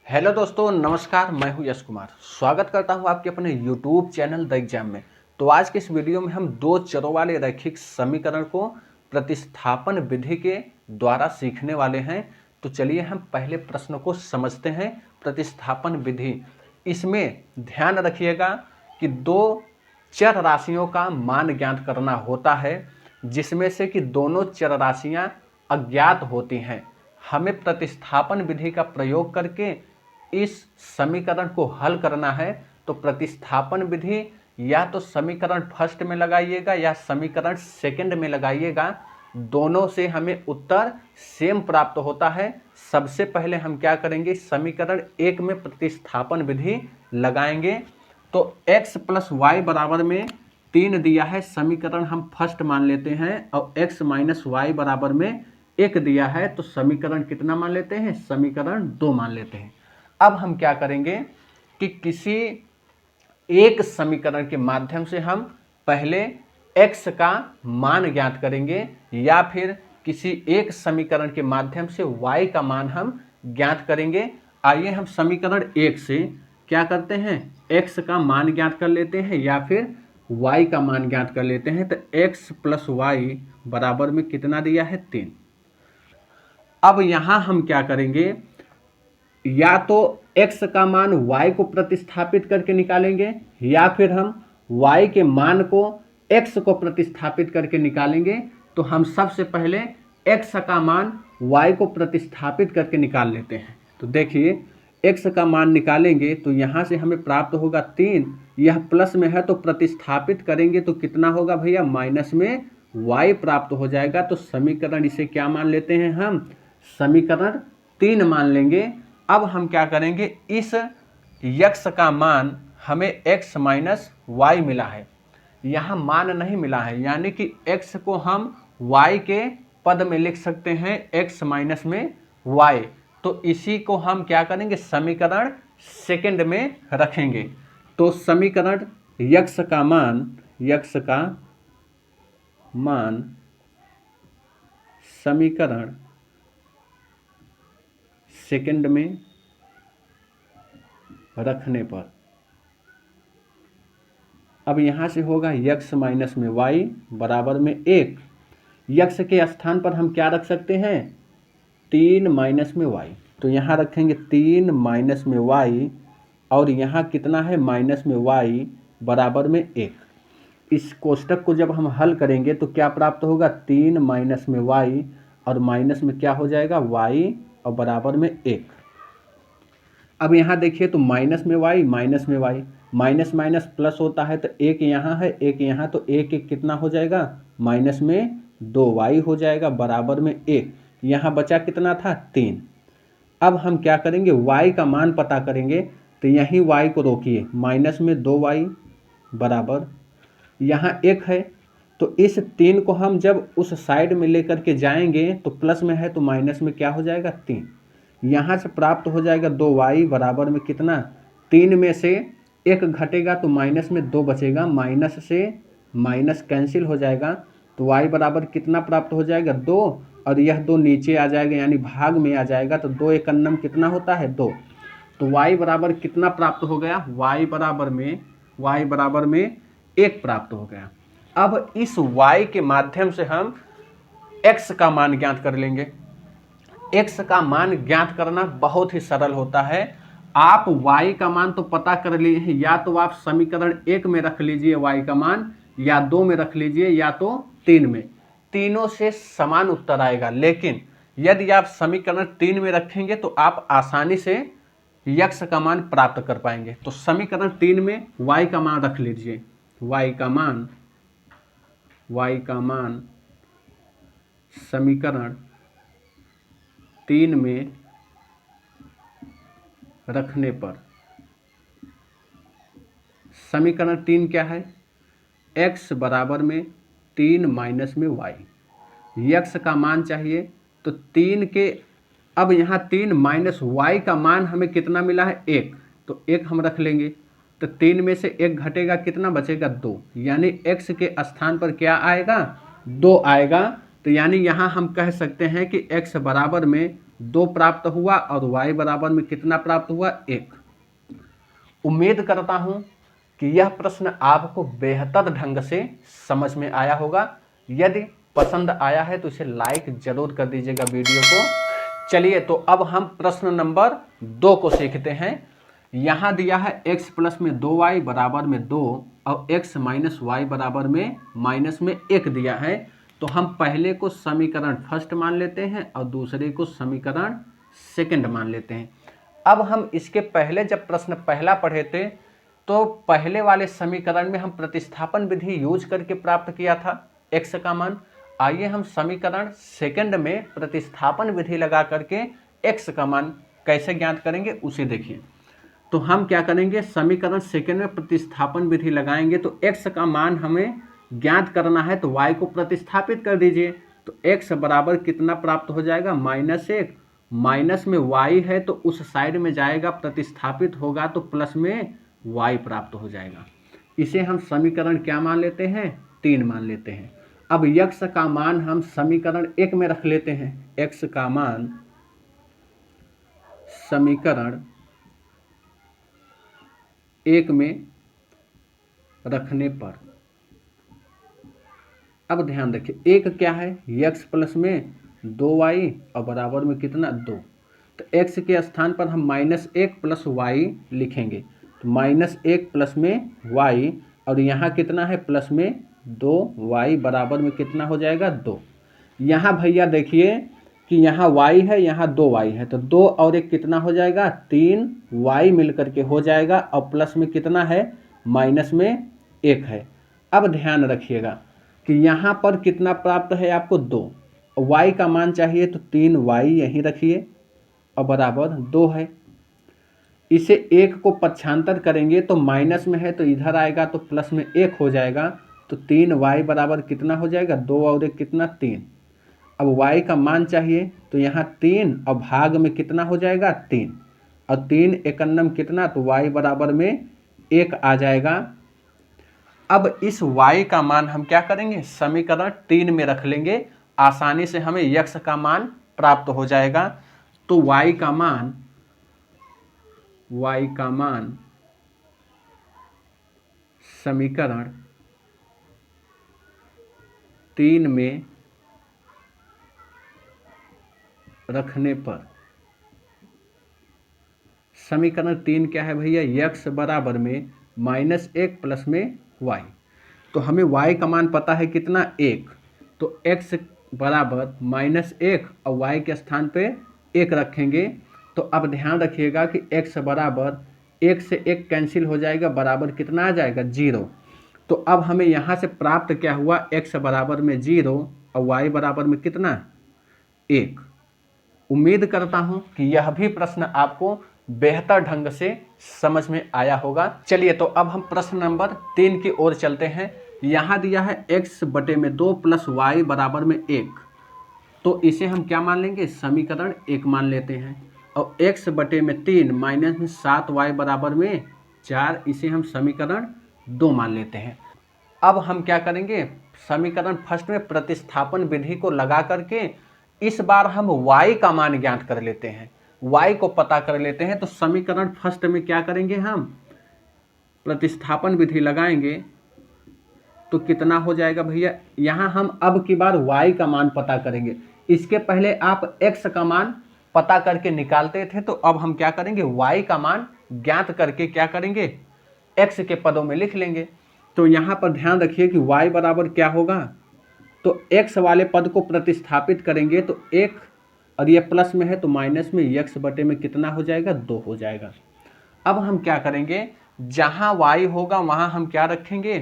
Hello दोस्तों, नमस्कार। मैं हूं यश कुमार। स्वागत करता हूं आपके अपने यूट्यूब चैनल द एग्जाम में। तो आज के इस वीडियो में हम दो चरों वाले रैखिक समीकरण को प्रतिस्थापन विधि के द्वारा सीखने वाले हैं। तो चलिए हम पहले प्रश्न को समझते हैं। प्रतिस्थापन विधि, इसमें ध्यान रखिएगा कि दो चर राशियों का मान ज्ञात करना होता है, जिसमें से कि दोनों चर राशियां अज्ञात होती हैं। हमें प्रतिस्थापन विधि का प्रयोग करके इस समीकरण को हल करना है। तो प्रतिस्थापन विधि या तो समीकरण फर्स्ट में लगाइएगा या समीकरण सेकंड में लगाइएगा, दोनों से हमें उत्तर सेम प्राप्त होता है। सबसे पहले हम क्या करेंगे, समीकरण एक में प्रतिस्थापन विधि लगाएंगे। तो x प्लस वाई बराबर में 3 दिया है, समीकरण हम फर्स्ट मान लेते हैं, और x माइनस वाई बराबर में 1 दिया है, तो समीकरण कितना मान लेते हैं, समीकरण 2 मान लेते हैं। अब हम क्या करेंगे कि किसी एक समीकरण के माध्यम से हम पहले x का मान ज्ञात करेंगे, या फिर किसी एक समीकरण के माध्यम से y का मान हम ज्ञात करेंगे। आइए हम समीकरण एक से क्या करते हैं, x का मान ज्ञात कर लेते हैं या फिर y का मान ज्ञात कर लेते हैं। तो x प्लस वाई बराबर में कितना दिया है, 3। अब यहां हम क्या करेंगे, या तो x का मान y को प्रतिस्थापित करके निकालेंगे, या फिर हम y के मान को x को प्रतिस्थापित करके निकालेंगे। तो हम सबसे पहले x का मान y को प्रतिस्थापित करके निकाल लेते हैं। तो देखिए, x का मान निकालेंगे तो यहाँ से हमें प्राप्त होगा 3, यह प्लस में है तो प्रतिस्थापित करेंगे तो कितना होगा भैया, माइनस में y प्राप्त हो जाएगा। तो समीकरण इसे क्या मान लेते हैं, हम समीकरण 3 मान लेंगे। अब हम क्या करेंगे, इस x का मान हमें x माइनस वाई मिला है, यहाँ मान नहीं मिला है, यानी कि x को हम y के पद में लिख सकते हैं, x माइनस में y। तो इसी को हम क्या करेंगे, समीकरण सेकंड में रखेंगे। तो समीकरण x का मान समीकरण सेकंड में रखने पर अब यहाँ से होगा x माइनस में वाई बराबर में 1। x के स्थान पर हम क्या रख सकते हैं, 3 माइनस में वाई। तो यहाँ रखेंगे 3 माइनस में वाई, और यहाँ कितना है, माइनस में वाई बराबर में 1। इस कोष्टक को जब हम हल करेंगे तो क्या प्राप्त होगा, 3 माइनस में वाई, और माइनस में क्या हो जाएगा, वाई, और बराबर में 1। अब यहाँ देखिए, तो माइनस में वाई, माइनस माइनस प्लस होता है, तो 1 यहाँ है, 1 यहाँ, तो 1 1 कितना हो जाएगा, माइनस में 2y हो जाएगा बराबर में 1। यहाँ बचा कितना था, 3। अब हम क्या करेंगे, y का मान पता करेंगे। तो यहीं y को रोकिए, माइनस में 2y बराबर, यहाँ 1 है, तो इस 3 को हम जब उस साइड में लेकर के जाएंगे तो प्लस में है तो माइनस में क्या हो जाएगा, 3। यहाँ से प्राप्त हो जाएगा 2y बराबर में कितना, 3 में से 1 घटेगा तो माइनस में 2 बचेगा, माइनस से माइनस कैंसिल हो जाएगा, तो y बराबर कितना प्राप्त हो जाएगा, 2, और यह 2 नीचे आ जाएगा यानी भाग में आ जाएगा, तो 2 एक अन्नम कितना होता है, 2। तो y बराबर कितना प्राप्त हो गया, y बराबर में 1 प्राप्त हो गया। अब इस y के माध्यम से हम x का मान ज्ञात कर लेंगे। x का मान ज्ञात करना बहुत ही सरल होता है। आप y का मान तो पता कर लिए हैं, या तो आप समीकरण 1 में रख लीजिए y का मान, या 2 में रख लीजिए, या तो 3 में, तीनों से समान उत्तर आएगा। लेकिन यदि आप समीकरण 3 में रखेंगे तो आप आसानी से x का मान प्राप्त कर पाएंगे। तो समीकरण 3 में y का मान रख लीजिए, y का मान समीकरण 3 में रखने पर, समीकरण 3 क्या है, x बराबर में 3 माइनस में y। x का मान चाहिए तो 3 के, अब यहाँ 3 माइनस y का मान हमें कितना मिला है, 1, तो 1 हम रख लेंगे। तो 3 में से 1 घटेगा, कितना बचेगा, 2, यानी x के स्थान पर क्या आएगा, 2 आएगा। तो यानी यहाँ हम कह सकते हैं कि x बराबर में 2 प्राप्त हुआ और y बराबर में कितना प्राप्त हुआ 1। उम्मीद करता हूं कि यह प्रश्न आपको बेहतर ढंग से समझ में आया होगा। यदि पसंद आया है तो इसे लाइक जरूर कर दीजिएगा वीडियो को। चलिए तो अब हम प्रश्न नंबर 2 को सीखते हैं। यहाँ दिया है x प्लस में 2y बराबर में 2 और x माइनस वाई बराबर में माइनस में 1 दिया है। तो हम पहले को समीकरण फर्स्ट मान लेते हैं और दूसरे को समीकरण सेकंड मान लेते हैं। अब हम इसके पहले जब प्रश्न पहला पढ़े थे तो पहले वाले समीकरण में हम प्रतिस्थापन विधि यूज करके प्राप्त किया था x का मान। आइए हम समीकरण सेकंड में प्रतिस्थापन विधि लगा करके x का मान कैसे ज्ञात करेंगे उसे देखिए। तो हम क्या करेंगे, समीकरण सेकंड में प्रतिस्थापन विधि लगाएंगे। तो x का मान हमें ज्ञात करना है तो y को प्रतिस्थापित कर दीजिए। तो x बराबर कितना प्राप्त हो जाएगा -1। माइनस में y है तो उस साइड में जाएगा, प्रतिस्थापित होगा तो प्लस में y प्राप्त हो जाएगा। इसे हम समीकरण क्या मान लेते हैं 3 मान लेते हैं। अब x का मान हम समीकरण 1 में रख लेते हैं। x का मान समीकरण 1 में रखने पर अब ध्यान रखिए 1 क्या है, x प्लस में 2y और बराबर में कितना 2। तो x के स्थान पर हम -1 प्लस y लिखेंगे। तो -1 प्लस में y और यहाँ कितना है प्लस में 2y बराबर में कितना हो जाएगा 2। यहाँ भैया देखिए कि यहाँ y है, यहाँ 2y है, तो 2 और 1 कितना हो जाएगा 3y मिलकर के हो जाएगा और प्लस में कितना है माइनस में 1 है। अब ध्यान रखिएगा कि यहाँ पर कितना प्राप्त है आपको 2, y का मान चाहिए तो 3y यहीं रखिए और बराबर 2 है। इसे 1 को पक्षांतर करेंगे तो माइनस में है तो इधर आएगा तो प्लस में 1 हो जाएगा। तो 3y बराबर कितना हो जाएगा 2 और 1 कितना 3। अब y का मान चाहिए तो यहाँ 3 और भाग में कितना हो जाएगा 3 और 3 एकन्नम कितना, तो y बराबर में 1 आ जाएगा। अब इस y का मान हम क्या करेंगे समीकरण 3 में रख लेंगे, आसानी से हमें x का मान प्राप्त हो जाएगा। तो y का मान समीकरण 3 में रखने पर समीकरण 3 क्या है भैया, x बराबर में -1 प्लस में y। तो हमें y का मान पता है कितना 1, तो x बराबर -1 और y के स्थान पे 1 रखेंगे। तो अब ध्यान रखिएगा कि x बराबर 1 से 1 कैंसिल हो जाएगा, बराबर कितना आ जाएगा 0। तो अब हमें यहाँ से प्राप्त क्या हुआ, x बराबर में 0 और y बराबर में कितना 1। उम्मीद करता हूँ कि यह भी प्रश्न आपको बेहतर ढंग से समझ में आया होगा। चलिए तो अब हम प्रश्न नंबर 3 की ओर चलते हैं। यहाँ दिया है x बटे में 2 प्लस y बराबर में 1। तो इसे हम क्या मान लेंगे समीकरण 1 मान लेते हैं। और x बटे में 3 माइनस में 7y बराबर में 4, इसे हम समीकरण 2 मान लेते हैं। अब हम क्या करेंगे समीकरण फर्स्ट में प्रतिस्थापन विधि को लगा करके इस बार हम y का मान ज्ञात कर लेते हैं, y को पता कर लेते हैं। तो समीकरण फर्स्ट में क्या करेंगे हम प्रतिस्थापन विधि लगाएंगे तो कितना हो जाएगा भैया, यहाँ हम अब की बार y का मान पता करेंगे। इसके पहले आप x का मान पता करके निकालते थे, तो अब हम क्या करेंगे y का मान ज्ञात करके क्या करेंगे x के पदों में लिख लेंगे। तो यहाँ पर ध्यान रखिए कि y बराबर क्या होगा, तो x वाले पद को प्रतिस्थापित करेंगे तो 1 और ये प्लस में है तो माइनस में x बटे में कितना हो जाएगा 2 हो जाएगा। अब हम क्या करेंगे जहाँ y होगा वहाँ हम क्या रखेंगे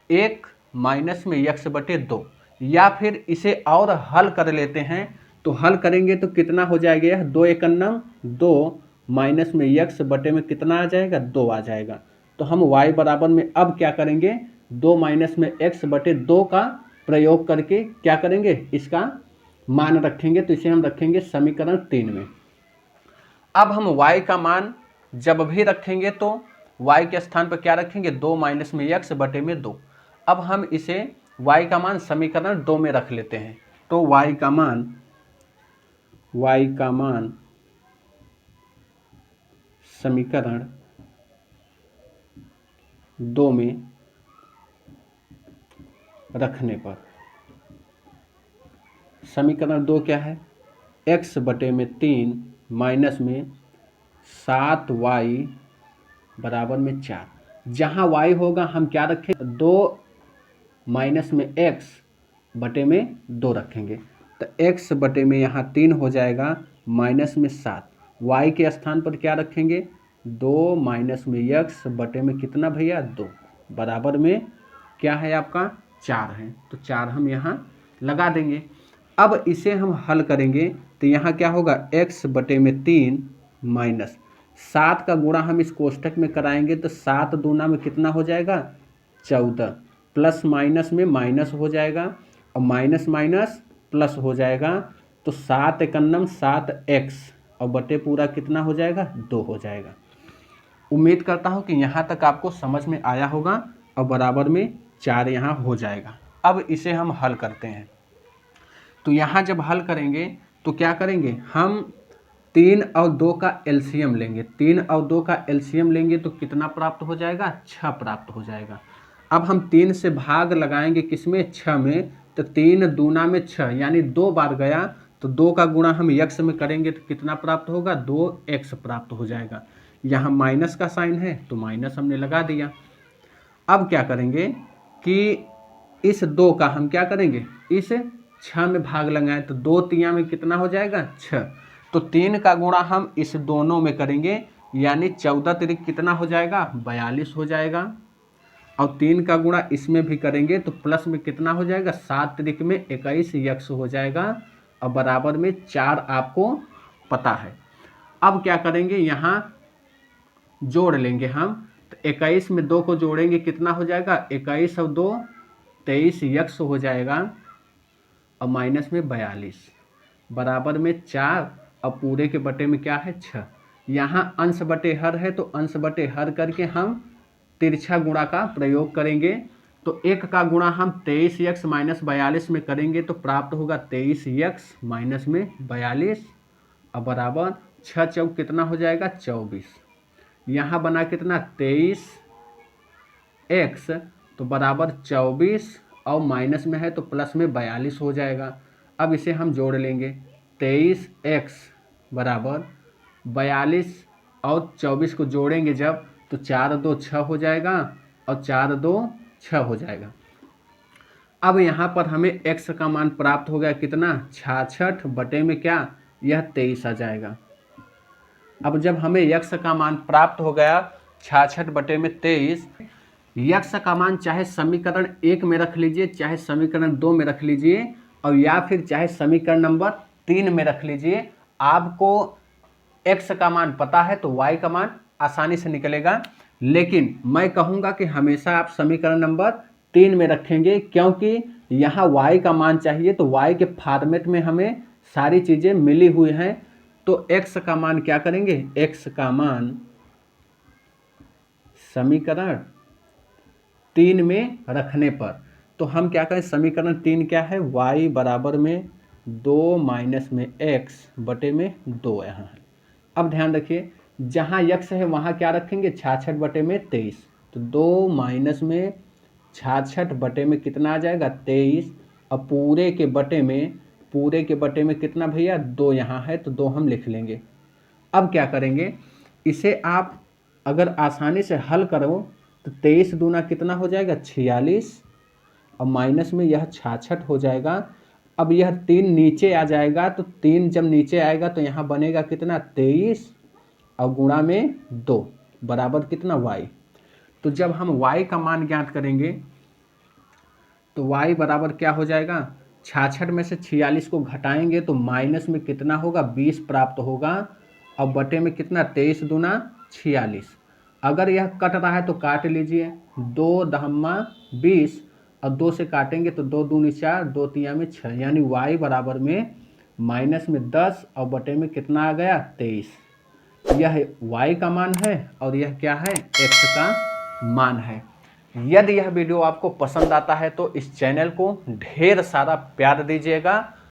1 माइनस में x बटे 2, या फिर इसे और हल कर लेते हैं। तो हल करेंगे तो कितना हो जाएगा यह 2 एकन्नम 2 माइनस में x बटे में कितना आ जाएगा 2 आ जाएगा। तो हम y बराबर में अब क्या करेंगे 2 माइनस में x बटे 2 का प्रयोग करके क्या करेंगे इसका मान रखेंगे। तो इसे हम रखेंगे समीकरण 3 में। अब हम y का मान जब भी रखेंगे तो y के स्थान पर क्या रखेंगे 2 माइनस में x बटे में 2। अब हम इसे y का मान समीकरण 2 में रख लेते हैं। तो y का मान y का मान समीकरण 2 में रखने पर, समीकरण 2 क्या है, x बटे में 3 माइनस में 7y बराबर में 4। जहाँ y होगा हम क्या रखें, 2 माइनस में x बटे में 2 रखेंगे, तो x बटे में यहाँ 3 हो जाएगा माइनस में 7, y के स्थान पर क्या रखेंगे, 2 माइनस में x बटे में कितना भैया 2 बराबर में क्या है आपका 4 है, तो 4 हम यहाँ लगा देंगे। अब इसे हम हल करेंगे तो यहाँ क्या होगा, x बटे में 3 माइनस 7 का गुणा हम इस कोष्टक में कराएंगे तो 7 दूना में कितना हो जाएगा 14, प्लस माइनस में माइनस हो जाएगा और माइनस माइनस प्लस हो जाएगा, तो 7 एकन्नम 7x और बटे पूरा कितना हो जाएगा 2 हो जाएगा। उम्मीद करता हूँ कि यहाँ तक आपको समझ में आया होगा और बराबर में 4 यहाँ हो जाएगा। अब इसे हम हल करते हैं, तो यहाँ जब हल करेंगे तो क्या करेंगे, हम 3 और 2 का एलसीएम लेंगे, 3 और 2 का एलसीएम लेंगे तो कितना प्राप्त हो जाएगा 6 प्राप्त हो जाएगा। अब हम 3 से भाग लगाएंगे किसमें 6 में, तो 3 दूना में 6 यानी 2 बार गया, तो 2 का गुणा हम x में करेंगे तो कितना प्राप्त होगा 2x प्राप्त हो जाएगा। यहाँ माइनस का साइन है तो माइनस हमने लगा दिया। अब क्या करेंगे कि इस 2 का हम क्या करेंगे, इस 6 में भाग लगाएं तो 2 तिया में कितना हो जाएगा 6, तो 3 का गुणा हम इस दोनों में करेंगे यानी 14 तिरिक कितना हो जाएगा 42 हो जाएगा, और 3 का गुणा इसमें भी करेंगे तो प्लस में कितना हो जाएगा 7 तिरिक में 21 यक्स हो जाएगा और बराबर में 4 आपको पता है। अब क्या करेंगे, यहाँ जोड़ लेंगे हम, तो 21 में 2 को जोड़ेंगे कितना हो जाएगा 21 और 2 23 यक्स हो जाएगा और माइनस में 42 बराबर में 4 और पूरे के बटे में क्या है 6। यहाँ अंश बटे हर है तो अंश बटे हर करके हम तिरछा गुणा का प्रयोग करेंगे, तो 1 का गुणा हम 23x माइनस 42 में करेंगे तो प्राप्त होगा 23x माइनस में 42 और बराबर 6 चौक कितना हो जाएगा 24। यहाँ बना कितना 23x तो बराबर 24 और माइनस में है तो प्लस में 42 हो जाएगा। अब इसे हम जोड़ लेंगे, 23x बराबर 42 और 24 को जोड़ेंगे जब तो 4 2 6 हो जाएगा और 4 2 6 हो जाएगा। अब यहाँ पर हमें x का मान प्राप्त हो गया कितना 66 बटे में क्या यह 23 आ जाएगा। अब जब हमें x का मान प्राप्त हो गया 66 बटे में 23, x का मान चाहे समीकरण 1 में रख लीजिए, चाहे समीकरण 2 में रख लीजिए और या फिर चाहे समीकरण नंबर 3 में रख लीजिए, आपको x का मान पता है तो y का मान आसानी से निकलेगा। लेकिन मैं कहूँगा कि हमेशा आप समीकरण नंबर 3 में रखेंगे, क्योंकि यहाँ y का मान चाहिए तो y के फॉर्मेट में हमें सारी चीज़ें मिली हुई हैं, तो x का मान क्या करेंगे, x का मान समीकरण 3 में रखने पर, तो हम क्या करें, समीकरण 3 क्या है y बराबर में 2 माइनस में x बटे में 2 यहाँ है। अब ध्यान रखिए जहाँ x है वहाँ क्या रखेंगे 66 बटे में 23, तो 2 माइनस में 66 बटे में कितना आ जाएगा 23 और पूरे के बटे में कितना भैया 2 यहाँ है तो 2 हम लिख लेंगे। अब क्या करेंगे, इसे आप अगर आसानी से हल करो तो 23 दूना कितना हो जाएगा 46 और माइनस में यह 66 हो जाएगा। अब यह 3 नीचे आ जाएगा, तो 3 जब नीचे आएगा तो यहाँ बनेगा कितना 23 और गुणा में 2 बराबर कितना y। तो जब हम y का मान ज्ञात करेंगे तो y बराबर क्या हो जाएगा, 66 में से 46 को घटाएंगे तो माइनस में कितना होगा 20 प्राप्त होगा और बटे में कितना 23 दूना 46। अगर यह कट रहा है तो काट लीजिए, 2 दहम्मा 20 और 2 से काटेंगे तो 2 दूनी 4 2 तिया में 6, यानी y बराबर में माइनस में 10 और बटे में कितना आ गया 23। यह y का मान है और यह क्या है x का मान है। यदि यह वीडियो आपको पसंद आता है तो इस चैनल को ढेर सारा प्यार दीजिएगा